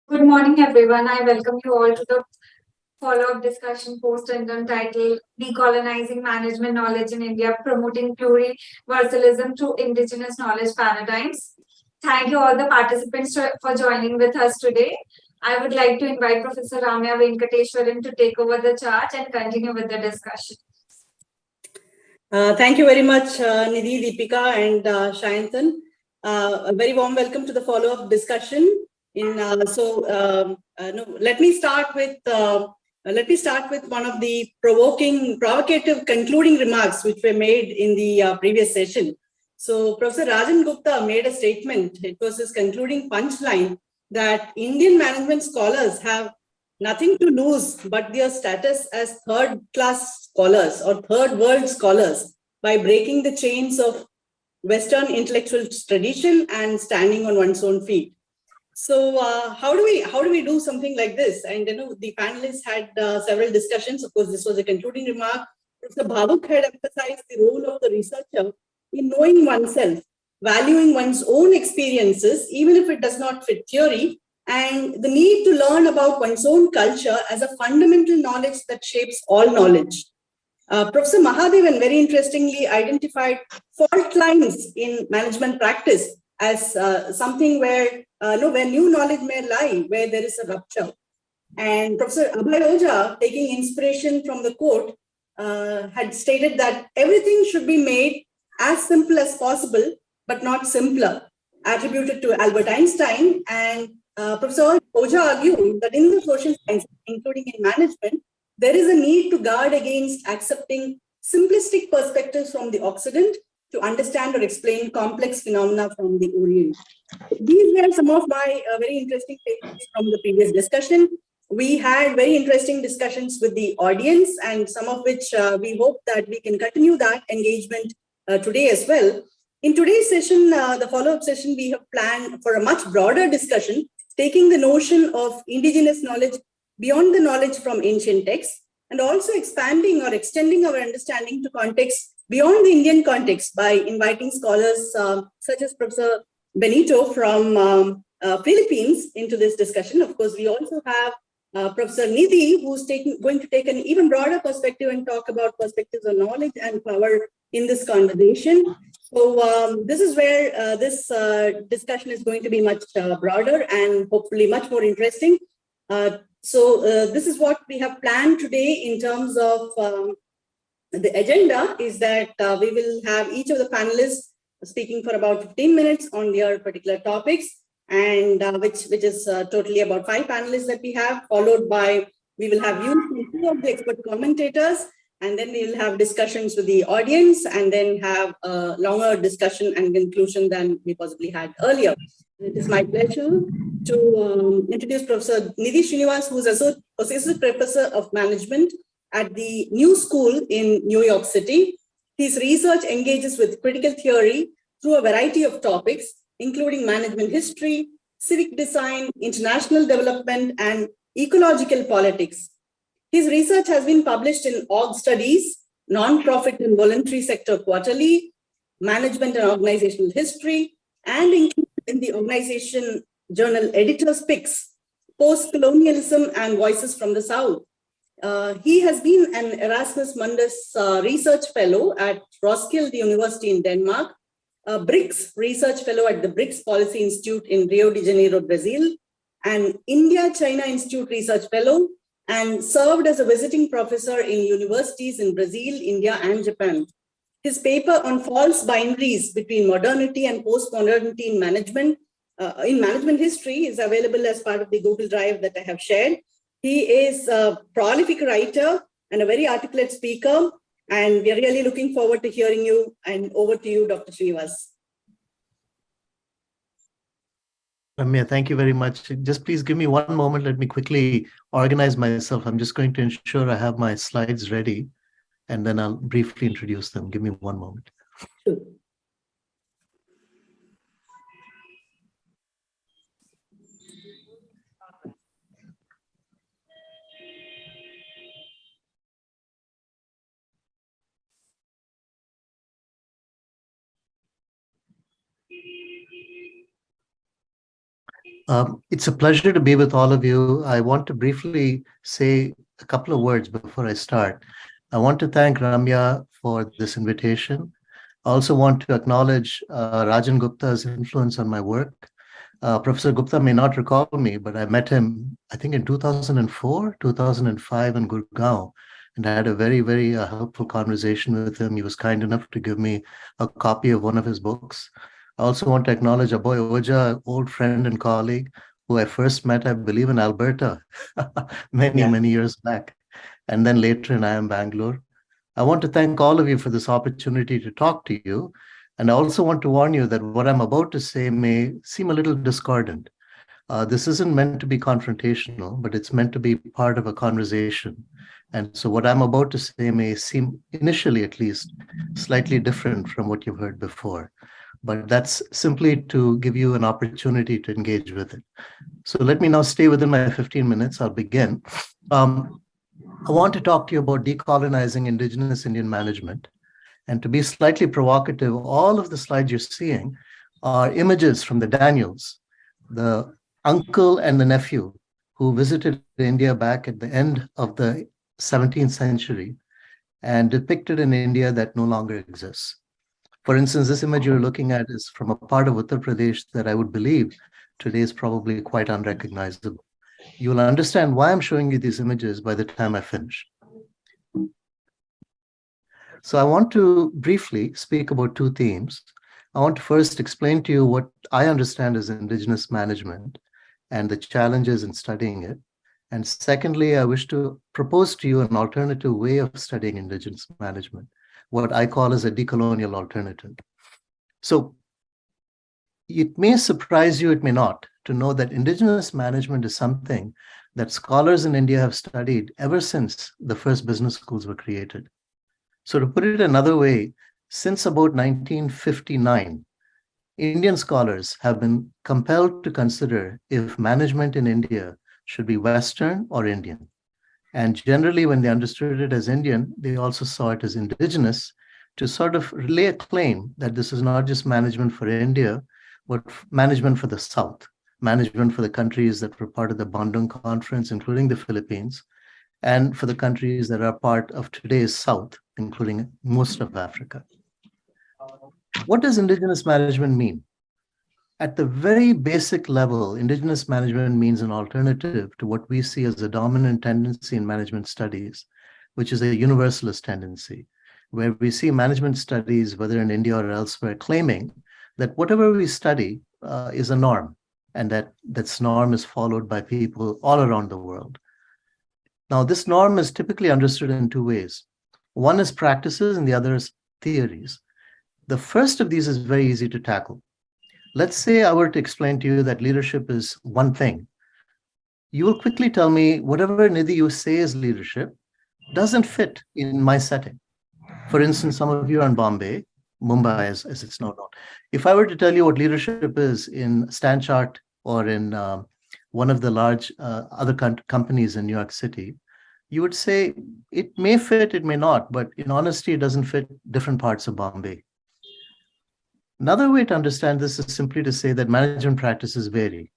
Good morning, everyone. I welcome you all to the follow-up discussion post entitled Decolonizing Management Knowledge in India, Promoting Pluri-versalism through Indigenous Knowledge Paradigms. Thank you all the participants for joining with us today. I would like to invite Professor Ramya Venkateswaran to take over the charge and continue with the discussion. Thank you very much, Nidhi, Deepika, and Shayantan. A very warm welcome to the follow-up discussion. Let me start with one of the provocative concluding remarks which were made in the previous session. So, Professor Rajen Gupta made a statement. It was his concluding punchline that Indian management scholars have nothing to lose but their status as third-class scholars or third-world scholars by breaking the chains of Western intellectual tradition and standing on one's own feet. So how do we do something like this? And the panelists had several discussions. Of course, this was a concluding remark. Professor Bhawuk had emphasized the role of the researcher in knowing oneself, valuing one's own experiences, even if it does not fit theory, and the need to learn about one's own culture as a fundamental knowledge that shapes all knowledge. Professor Mahadevan very interestingly identified fault lines in management practice as something where new knowledge may lie, where there is a rupture. And Professor Abhay Oja, taking inspiration from the quote, had stated that everything should be made as simple as possible, but not simpler, attributed to Albert Einstein. And Professor Oja argued that in the social sciences, including in management, there is a need to guard against accepting simplistic perspectives from the Occident to understand or explain complex phenomena from the Orient. These were some of my very interesting takeaways from the previous discussion. We had very interesting discussions with the audience, and some of which we hope that we can continue that engagement today as well. In today's session, the follow-up session, we have planned for a much broader discussion, taking the notion of indigenous knowledge beyond the knowledge from ancient texts, and also expanding or extending our understanding to contexts beyond the Indian context by inviting scholars such as Professor Benito from Philippines into this discussion. Of course, we also have Professor Nidhi, who's going to take an even broader perspective and talk about perspectives on knowledge and power in this conversation. So this is where this discussion is going to be much broader and hopefully much more interesting. So this is what we have planned today in terms of the agenda is that we will have each of the panelists speaking for about 15 minutes on their particular topics, and which is totally about 5 panelists that we have, followed by, we will have views from 2 of the expert commentators, and then we will have discussions with the audience, and then have a longer discussion and conclusion than we possibly had earlier. It is my pleasure to introduce Professor Nidhi Srinivas, who is Associate Professor of Management at the New School in New York City. His research engages with critical theory through a variety of topics, including management history, civic design, international development, and ecological politics. His research has been published in Org Studies, Non-Profit and Voluntary Sector Quarterly, Management and Organizational History, and included in the organization journal Editor's Picks, Post-Colonialism and Voices from the South. He has been an Erasmus Mundus Research Fellow at Roskilde University in Denmark, a BRICS Research Fellow at the BRICS Policy Institute in Rio de Janeiro, Brazil, an India-China Institute Research Fellow, and served as a visiting professor in universities in Brazil, India, and Japan. His paper on false binaries between modernity and post-modernity in management history is available as part of the Google Drive that I have shared. He is a prolific writer and a very articulate speaker, and we are really looking forward to hearing you. And over to you, Dr. Srinivas. Ramya, thank you very much. Just please give me one moment. Let me quickly organize myself. I'm just going to ensure I have my slides ready, and then I'll briefly introduce them. Give me one moment. Sure. It's a pleasure to be with all of you. I want to briefly say a couple of words before I start. I want to thank Ramya for this invitation. I also want to acknowledge Rajen Gupta's influence on my work. Professor Gupta may not recall me, but I met him, I think in 2004, 2005 in Gurugram, and I had a very, very helpful conversation with him. He was kind enough to give me a copy of one of his books. I also want to acknowledge Aboy Oja, old friend and colleague, who I first met, I believe, in Alberta many years back, and then later in IIM Bangalore. I want to thank all of you for this opportunity to talk to you. And I also want to warn you that what I'm about to say may seem a little discordant. This isn't meant to be confrontational, but it's meant to be part of a conversation. And so what I'm about to say may seem, initially at least, slightly different from what you've heard before. But that's simply to give you an opportunity to engage with it. So let me now stay within my 15 minutes. I'll begin. I want to talk to you about decolonizing Indigenous Indian management. And to be slightly provocative, all of the slides you're seeing are images from the Daniels, the uncle and the nephew who visited India back at the end of the 17th century and depicted an India that no longer exists. For instance, this image you're looking at is from a part of Uttar Pradesh that I would believe today is probably quite unrecognizable. You will understand why I'm showing you these images by the time I finish. So I want to briefly speak about two themes. I want to first explain to you what I understand as Indigenous management and the challenges in studying it. And secondly, I wish to propose to you an alternative way of studying Indigenous management, what I call as a decolonial alternative. So it may surprise you, it may not, to know that Indigenous management is something that scholars in India have studied ever since the first business schools were created. So to put it another way, since about 1959, Indian scholars have been compelled to consider if management in India should be Western or Indian. And generally, when they understood it as Indian, they also saw it as indigenous to sort of lay a claim that this is not just management for India, but management for the South, management for the countries that were part of the Bandung Conference, including the Philippines, and for the countries that are part of today's South, including most of Africa. What does Indigenous management mean? At the very basic level, Indigenous management means an alternative to what we see as a dominant tendency in management studies, which is a universalist tendency, where we see management studies, whether in India or elsewhere, claiming that whatever we study is a norm, and that this norm is followed by people all around the world. Now, this norm is typically understood in two ways. One is practices and the other is theories. The first of these is very easy to tackle. Let's say I were to explain to you that leadership is one thing. You will quickly tell me whatever, Nidhi, you say is leadership doesn't fit in my setting. For instance, some of you are in Bombay, Mumbai as it's now known. If I were to tell you what leadership is in Stanchart or in one of the large other companies in New York City, you would say it may fit, it may not, but in honesty, it doesn't fit different parts of Bombay. Another way to understand this is simply to say that management practices vary.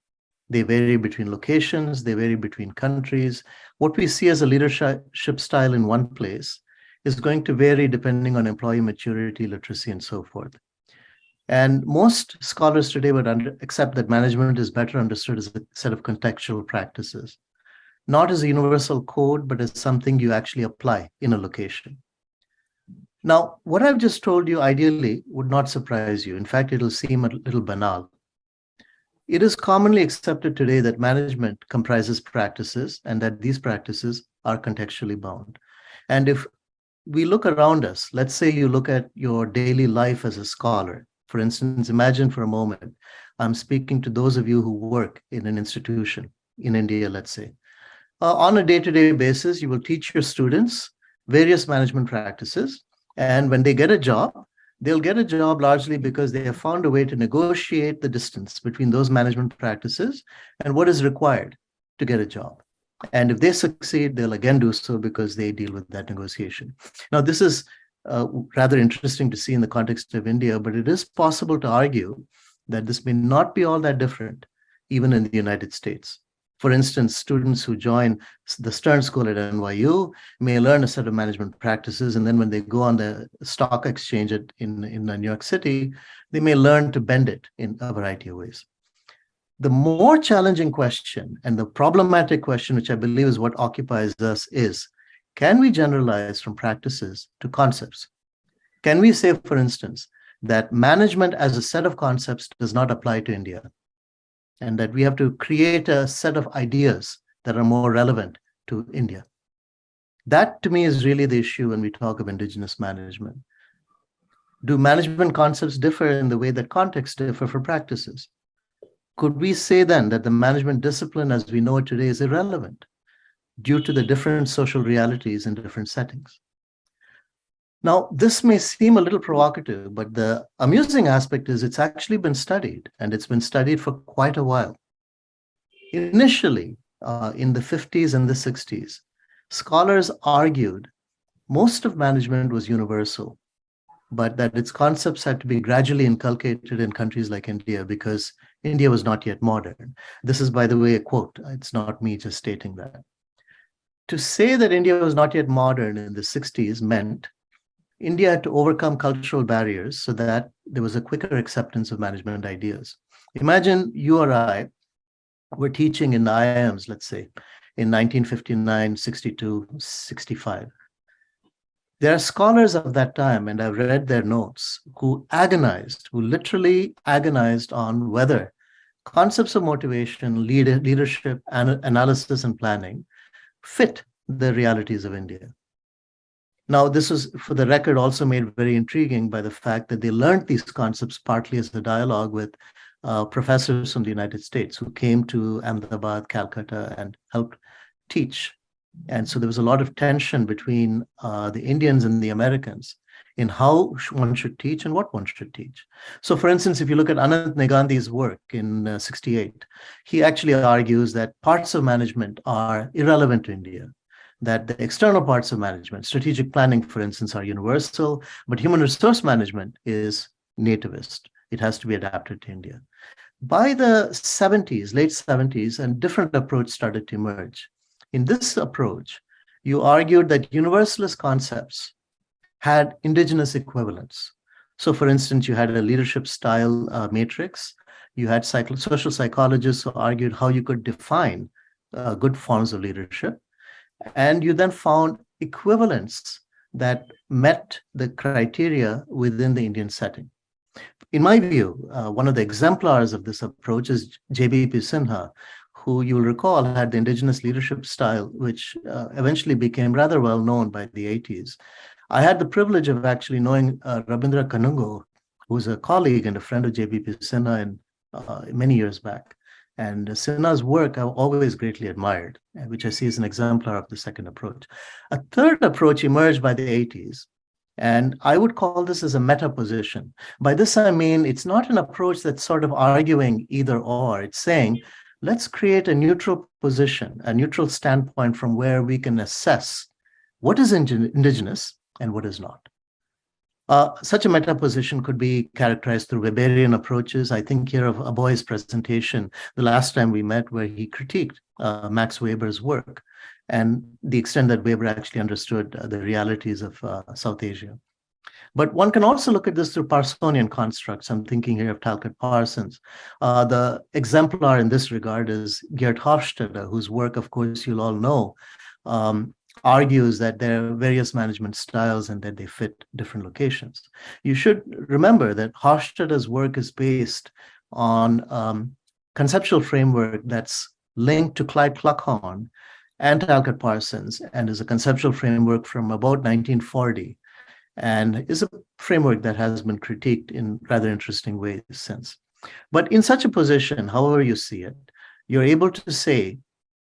They vary between locations, they vary between countries. What we see as a leadership style in one place is going to vary depending on employee maturity, literacy, and so forth. And most scholars today would accept that management is better understood as a set of contextual practices, not as a universal code, but as something you actually apply in a location. Now, what I've just told you ideally would not surprise you. In fact, it'll seem a little banal. It is commonly accepted today that management comprises practices and that these practices are contextually bound. And if we look around us, let's say you look at your daily life as a scholar. For instance, imagine for a moment, I'm speaking to those of you who work in an institution in India, let's say. On a day-to-day basis, you will teach your students various management practices. And when they get a job, they'll get a job largely because they have found a way to negotiate the distance between those management practices and what is required to get a job. And if they succeed, they'll again do so because they deal with that negotiation. Now, this is rather interesting to see in the context of India, but it is possible to argue that this may not be all that different even in the United States. For instance, students who join the Stern School at NYU may learn a set of management practices, and then when they go on the stock exchange in New York City, they may learn to bend it in a variety of ways. The more challenging question and the problematic question, which I believe is what occupies us, is, can we generalize from practices to concepts? Can we say, for instance, that management as a set of concepts does not apply to India, and that we have to create a set of ideas that are more relevant to India? That, to me, is really the issue when we talk of indigenous management. Do management concepts differ in the way that contexts differ for practices? Could we say then that the management discipline as we know it today is irrelevant due to the different social realities in different settings? Now, this may seem a little provocative, but the amusing aspect is it's actually been studied, and it's been studied for quite a while. Initially, in the 50s and the 60s, scholars argued most of management was universal, but that its concepts had to be gradually inculcated in countries like India because India was not yet modern. This is, by the way, a quote. It's not me just stating that. To say that India was not yet modern in the 60s meant India had to overcome cultural barriers so that there was a quicker acceptance of management ideas. Imagine you or I were teaching in the IIMs, let's say, in 1959, 62, 65. There are scholars of that time, and I've read their notes, who literally agonized on whether concepts of motivation, leadership, analysis, and planning fit the realities of India. Now, this was, for the record, also made very intriguing by the fact that they learned these concepts partly as a dialogue with professors from the United States who came to Ahmedabad, Calcutta, and helped teach. And so there was a lot of tension between the Indians and the Americans in how one should teach and what one should teach. So, for instance, if you look at Anant Negandhi's work in 68, he actually argues that parts of management are irrelevant to India, that the external parts of management, strategic planning, for instance, are universal, but human resource management is nativist. It has to be adapted to India. By the 70s, late 70s, a different approach started to emerge. In this approach, you argued that universalist concepts had indigenous equivalents. So, for instance, you had a leadership style matrix. You had social psychologists who argued how you could define good forms of leadership. And you then found equivalents that met the criteria within the Indian setting. In my view, one of the exemplars of this approach is J.B.P. Sinha, who you'll recall had the indigenous leadership style, which eventually became rather well known by the 80s. I had the privilege of actually knowing Rabindra Kanungo, who was a colleague and a friend of J.B.P. Sinha many years back. And Sinha's work I've always greatly admired, which I see as an exemplar of the second approach. A third approach emerged by the 80s, and I would call this as a meta position. By this, I mean, it's not an approach that's sort of arguing either or. It's saying, let's create a neutral position, a neutral standpoint from where we can assess what is indigenous and what is not. Such a meta position could be characterized through Weberian approaches. I think here of Aboy's presentation, the last time we met, where he critiqued Max Weber's work and the extent that Weber actually understood the realities of South Asia. But one can also look at this through Parsonian constructs. I'm thinking here of Talcott Parsons. The exemplar in this regard is Geert Hofstede, whose work, of course, you'll all know, argues that there are various management styles and that they fit different locations. You should remember that Hofstede's work is based on conceptual framework that's linked to Clyde Cluckhorn and Talcott Parsons, and is a conceptual framework from about 1940, and is a framework that has been critiqued in rather interesting ways since. But in such a position, however you see it, you're able to say,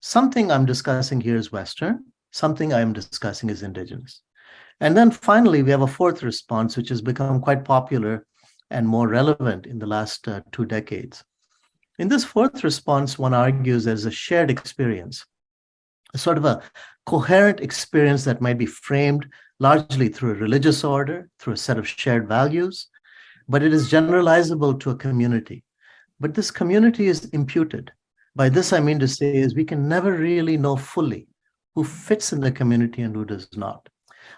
something I'm discussing here is Western, something I'm discussing is indigenous. And then finally, we have a fourth response, which has become quite popular and more relevant in the last 2 decades. In this fourth response, one argues there's a shared experience, a sort of a coherent experience that might be framed largely through a religious order, through a set of shared values, but it is generalizable to a community. but this community is imputed. By this, I mean to say is we can never really know fully who fits in the community and who does not.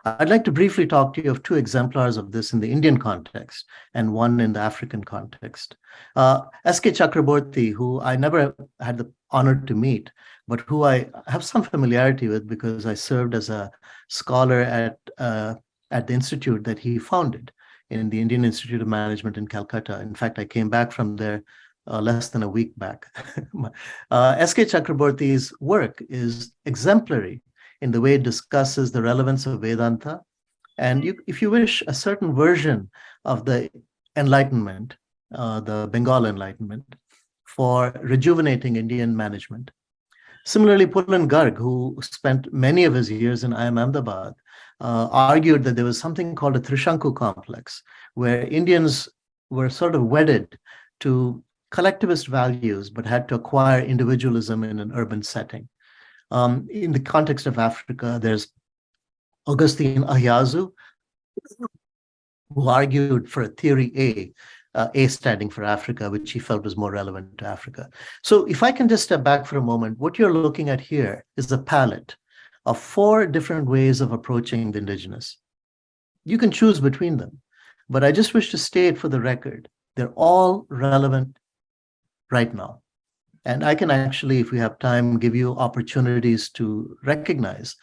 I'd like to briefly talk to you of two exemplars of this in the Indian context and one in the African context. S.K. Chakraborty, who I never had the honor to meet, but who I have some familiarity with because I served as a scholar at the institute that he founded in the Indian Institute of Management in Calcutta. In fact, I came back from there less than a week back. S.K. Chakraborty's work is exemplary in the way it discusses the relevance of Vedanta and, if you wish, a certain version of the Enlightenment, the Bengal Enlightenment, for rejuvenating Indian management. Similarly, Pulan Garg, who spent many of his years in IIM Ahmedabad, argued that there was something called a Trishanku complex, where Indians were sort of wedded to collectivist values, but had to acquire individualism in an urban setting. In the context of Africa, there's Augustine Ahyazu, who argued for a theory A standing for Africa, which he felt was more relevant to Africa. So if I can just step back for a moment, what you're looking at here is a palette of 4 different ways of approaching the indigenous. You can choose between them, but I just wish to state for the record, they're all relevant right now. And I can actually, if we have time, give you opportunities to recognize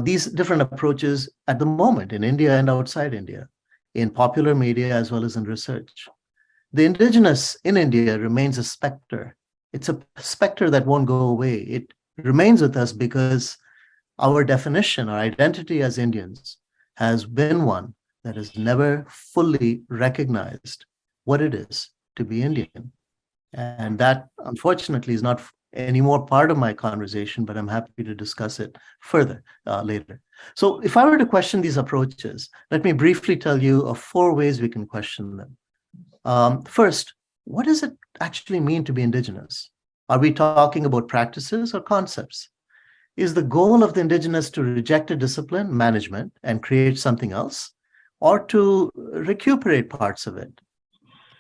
these different approaches at the moment in India and outside India, in popular media as well as in research. The indigenous in India remains a specter. It's a specter that won't go away. It remains with us because our definition, our identity as Indians, has been one that has never fully recognized what it is to be Indian. And that, unfortunately, is not anymore part of my conversation, but I'm happy to discuss it further later. So if I were to question these approaches, let me briefly tell you of 4 ways we can question them. First, what does it actually mean to be indigenous? Are we talking about practices or concepts? Is the goal of the indigenous to reject a discipline, management, and create something else, or to recuperate parts of it?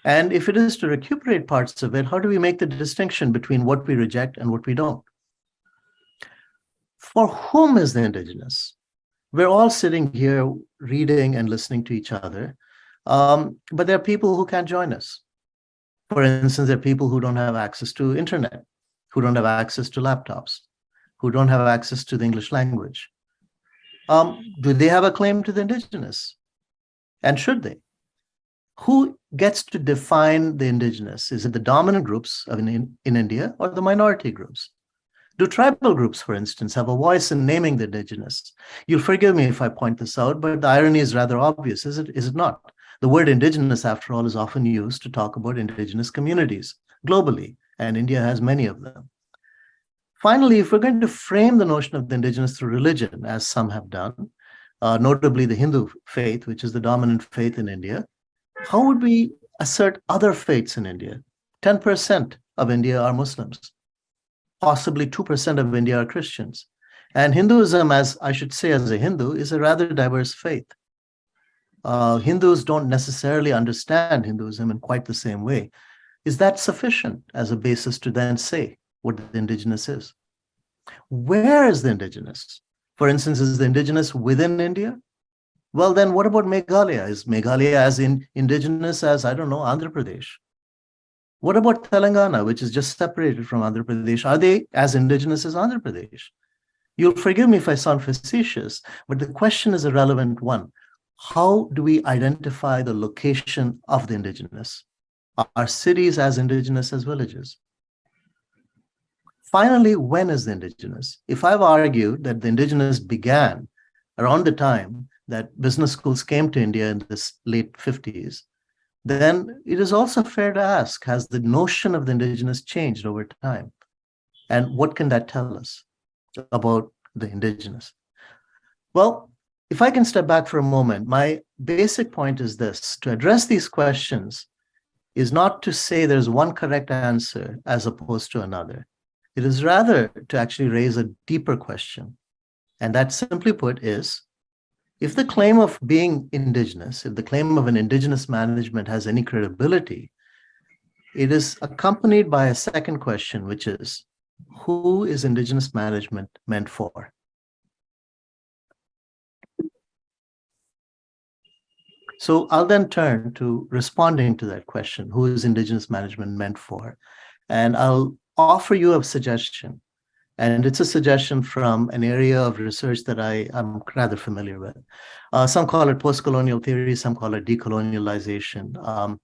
And if it is to recuperate parts of it, how do we make the distinction between what we reject and what we don't? For whom is the indigenous? We're all sitting here reading and listening to each other, but there are people who can't join us. For instance, there are people who don't have access to internet, who don't have access to laptops, who don't have access to the English language. Do they have a claim to the indigenous? And should they? Who gets to define the indigenous? Is it the dominant groups in India or the minority groups? Do tribal groups, for instance, have a voice in naming the indigenous? You'll forgive me if I point this out, but the irony is rather obvious, is it not? The word indigenous, after all, is often used to talk about indigenous communities globally, and India has many of them. Finally, if we're going to frame the notion of the indigenous through religion, as some have done, notably the Hindu faith, which is the dominant faith in India, how would we assert other faiths in India? 10% of India are Muslims. Possibly 2% of India are Christians. And Hinduism, as I should say as a Hindu, is a rather diverse faith. Hindus don't necessarily understand Hinduism in quite the same way. Is that sufficient as a basis to then say what the indigenous is? Where is the indigenous? For instance, is the indigenous within India? Well, then what about Meghalaya? Is Meghalaya as indigenous as, I don't know, Andhra Pradesh? What about Telangana, which is just separated from Andhra Pradesh? Are they as indigenous as Andhra Pradesh? You'll forgive me if I sound facetious, but the question is a relevant one. How do we identify the location of the indigenous? Are cities as indigenous as villages? Finally, when is the indigenous? If I've argued that the indigenous began around the time that business schools came to India in the late 50s, then it is also fair to ask, has the notion of the indigenous changed over time? And what can that tell us about the indigenous? Well, if I can step back for a moment, my basic point is this: to address these questions is not to say there's one correct answer as opposed to another. It is rather to actually raise a deeper question. And that, simply put, is, if the claim of being indigenous, if the claim of an indigenous management has any credibility, it is accompanied by a second question, which is, who is Indigenous management meant for? So I'll then turn to responding to that question, who is Indigenous management meant for? And I'll offer you a suggestion. And it's a suggestion from an area of research that I'm rather familiar with. Some call it post-colonial theory, some call it decolonialization.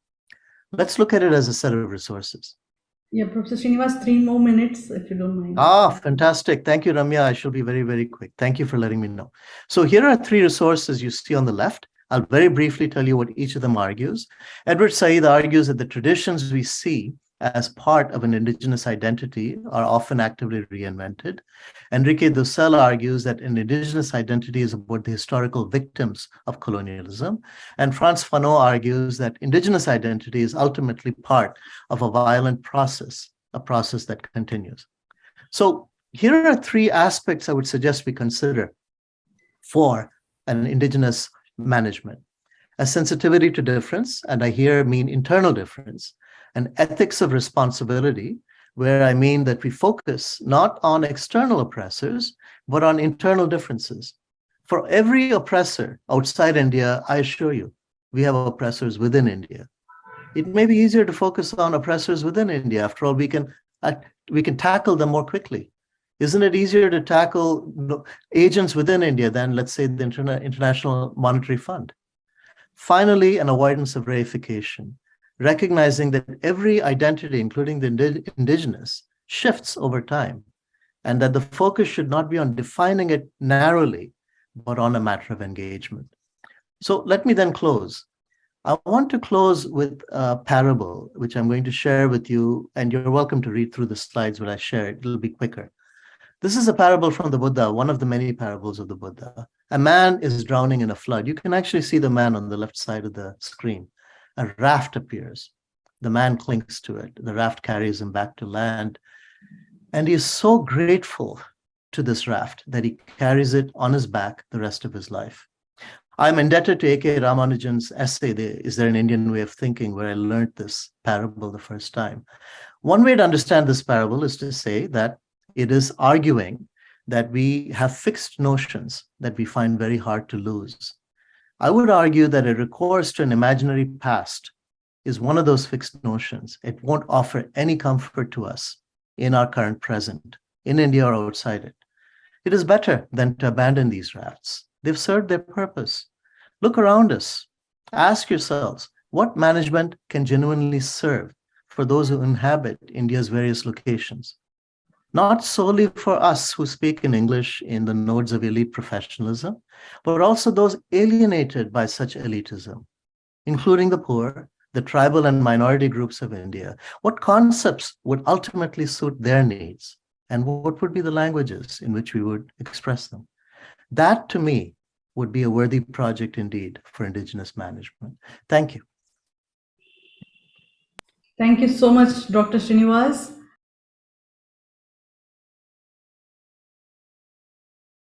Let's look at it as a set of resources. Yeah, Professor Srinivas, 3 more minutes, if you don't mind. Fantastic. Thank you, Ramya. I shall be very, very quick. Thank you for letting me know. So here are 3 resources you see on the left. I'll very briefly tell you what each of them argues. Edward Said argues that the traditions we see as part of an Indigenous identity are often actively reinvented. Enrique Dussel argues that an Indigenous identity is about the historical victims of colonialism. And Frantz Fanon argues that Indigenous identity is ultimately part of a violent process, a process that continues. So here are 3 aspects I would suggest we consider for an Indigenous management: a sensitivity to difference, and I here mean internal difference, an ethics of responsibility, where I mean that we focus not on external oppressors, but on internal differences. For every oppressor outside India, I assure you, we have oppressors within India. It may be easier to focus on oppressors within India. After all, we can tackle them more quickly. Isn't it easier to tackle agents within India than, let's say, the International Monetary Fund? Finally, an avoidance of reification, recognizing that every identity, including the indigenous, shifts over time, and that the focus should not be on defining it narrowly, but on a matter of engagement. So let me then close. I want to close with a parable, which I'm going to share with you, and you're welcome to read through the slides when I share it. It'll be quicker. This is a parable from the Buddha, one of the many parables of the Buddha. A man is drowning in a flood. You can actually see the man on the left side of the screen. A raft appears. The man clings to it. The raft carries him back to land. And he is so grateful to this raft that he carries it on his back the rest of his life. I'm indebted to A.K. Ramanujan's essay, Is There an Indian Way of Thinking, where I learned this parable the first time. One way to understand this parable is to say that it is arguing that we have fixed notions that we find very hard to lose. I would argue that a recourse to an imaginary past is one of those fixed notions. It won't offer any comfort to us in our current present, in India or outside it. It is better than to abandon these rafts. They've served their purpose. Look around us. Ask yourselves, what management can genuinely serve for those who inhabit India's various locations? Not solely for us who speak in English in the nodes of elite professionalism, but also those alienated by such elitism, including the poor, the tribal and minority groups of India. What concepts would ultimately suit their needs? And what would be the languages in which we would express them? That, to me, would be a worthy project indeed for Indigenous management. Thank you. Thank you so much, Dr. Srinivas.